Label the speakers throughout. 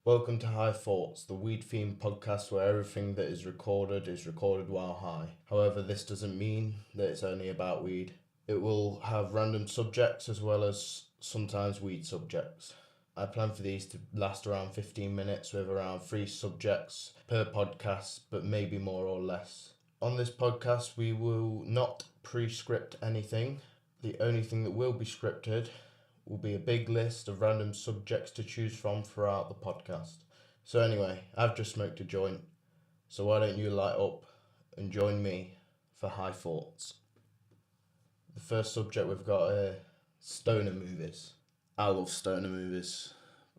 Speaker 1: Welcome to High Thoughts, the weed-themed podcast where everything that is recorded while high. However, this doesn't mean that it's only about weed. It will have random subjects as well as sometimes weed subjects. I plan for these to last around 15 minutes with around 3 subjects per podcast, but maybe more or less. On this podcast, we will not pre-script anything. The only thing that will be scripted will be a big list of random subjects to choose from throughout the podcast. So anyway, I've just smoked a joint, so why don't you light up and join me for High Thoughts. The first subject we've got here, stoner movies. I love stoner movies.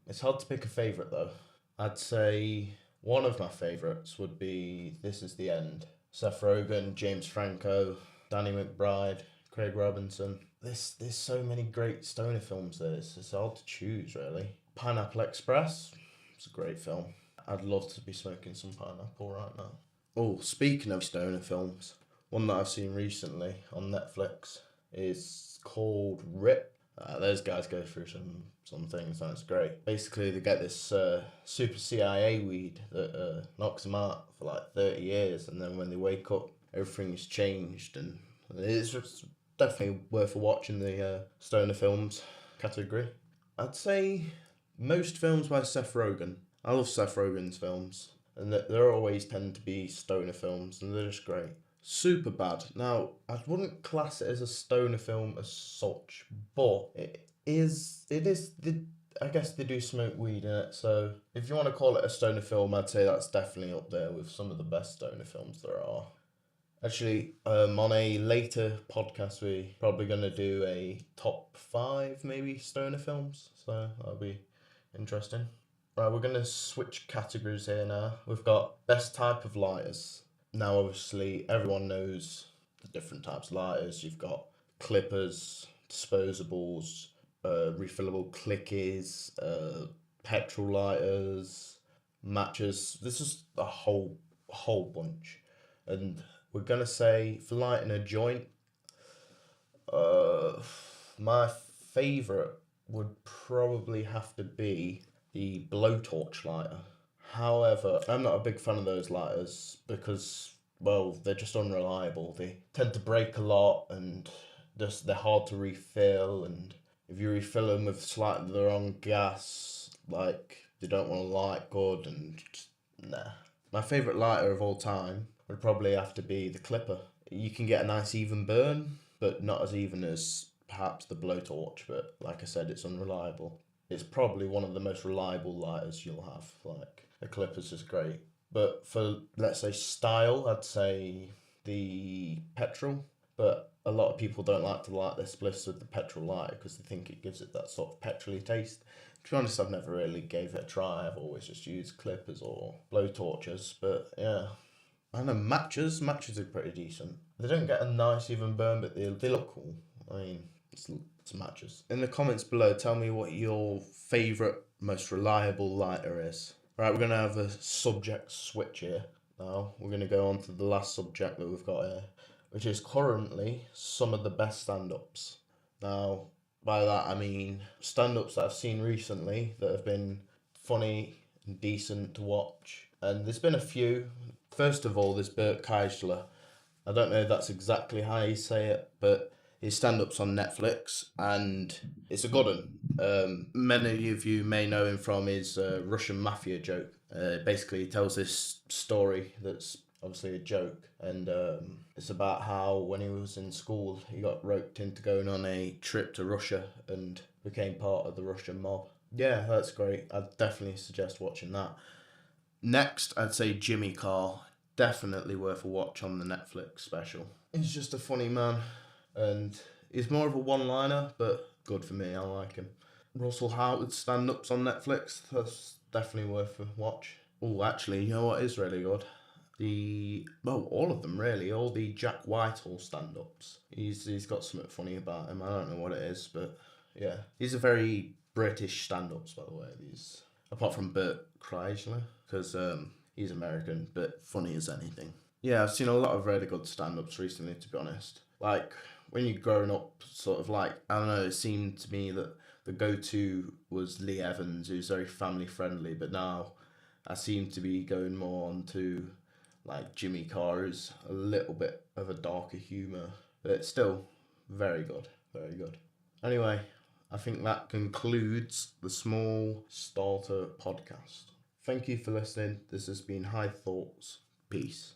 Speaker 1: It's hard to pick a favourite though. I'd say one of my favourites would be This Is the End. Seth Rogen, James Franco, Danny McBride, Craig Robinson. There's so many great stoner films there. It's hard to choose, really. Pineapple Express. It's a great film. I'd love to be smoking some pineapple right now. Oh, speaking of stoner films, one that I've seen recently on Netflix is called Rip. Those guys go through some things and it's great. Basically, they get this super CIA weed that knocks them out for like 30 years, and then when they wake up, everything's changed, and it's just definitely worth a watch in the stoner films category. I'd say most films by Seth Rogen. I love Seth Rogen's films, and there always tend to be stoner films, and they're just great. Superbad. Now, I wouldn't class it as a stoner film as such, but it is. I guess they do smoke weed in it, so if you want to call it a stoner film, I'd say that's definitely up there with some of the best stoner films there are. Actually, on a later podcast, we're probably going to do a top 5 maybe stoner films, so that'll be interesting. Right, we're going to switch categories here now. We've got best type of lighters. Now, obviously, everyone knows the different types of lighters. You've got clippers, disposables, refillable clickies, petrol lighters, matches. This is a whole bunch. And we're going to say, for lighting a joint, my favourite would probably have to be the blowtorch lighter. However, I'm not a big fan of those lighters because, well, they're just unreliable. They tend to break a lot and they're hard to refill, and if you refill them with slightly the wrong gas, like, they don't want to light good, and nah. My favourite lighter of all time would probably have to be the clipper. You can get a nice even burn, but not as even as perhaps the blowtorch, but like I said, it's unreliable. It's probably one of the most reliable lighters you'll have. Like, a clipper's just great. But for, let's say, style, I'd say the petrol, but a lot of people don't like to light their spliffs with the petrol lighter because they think it gives it that sort of petrol-y taste. To be honest, I've never really gave it a try. I've always just used clippers or blowtorches, but yeah. I know matches are pretty decent. They don't get a nice even burn, but they look cool. I mean, it's matches. In the comments below, tell me what your favourite, most reliable lighter is. Right, we're going to have a subject switch here. Now, we're going to go on to the last subject that we've got here, which is currently some of the best stand-ups. Now, by that I mean stand-ups that I've seen recently that have been funny and decent to watch. And there's been a few. First of all, there's Bert Kreischer. I don't know if that's exactly how you say it, but his stand-up's on Netflix, and it's a good one. Many of you may know him from his Russian mafia joke. Basically, he tells this story that's obviously a joke, and it's about how when he was in school, he got roped into going on a trip to Russia and became part of the Russian mob. Yeah, that's great. I'd definitely suggest watching that. Next, I'd say Jimmy Carr. Definitely worth a watch on the Netflix special. He's just a funny man, and he's more of a one-liner, but good for me. I like him. Russell Howard's stand-ups on Netflix. That's definitely worth a watch. Oh, actually, you know what is really good? All of them really. All the Jack Whitehall stand-ups. He's got something funny about him. I don't know what it is, but yeah, he's a very British stand-ups, by the way. These, apart from Bert Kreischer, because he's American, but funny as anything. Yeah, I've seen a lot of really good stand-ups recently, to be honest. Like, when you're growing up, sort of like, I don't know, it seemed to me that the go-to was Lee Evans, who's very family friendly, but now I seem to be going more on to like Jimmy Carr, who's a little bit of a darker humour, but it's still very good, very good. Anyway, I think that concludes the Small Starter podcast. Thank you for listening. This has been High Thoughts. Peace.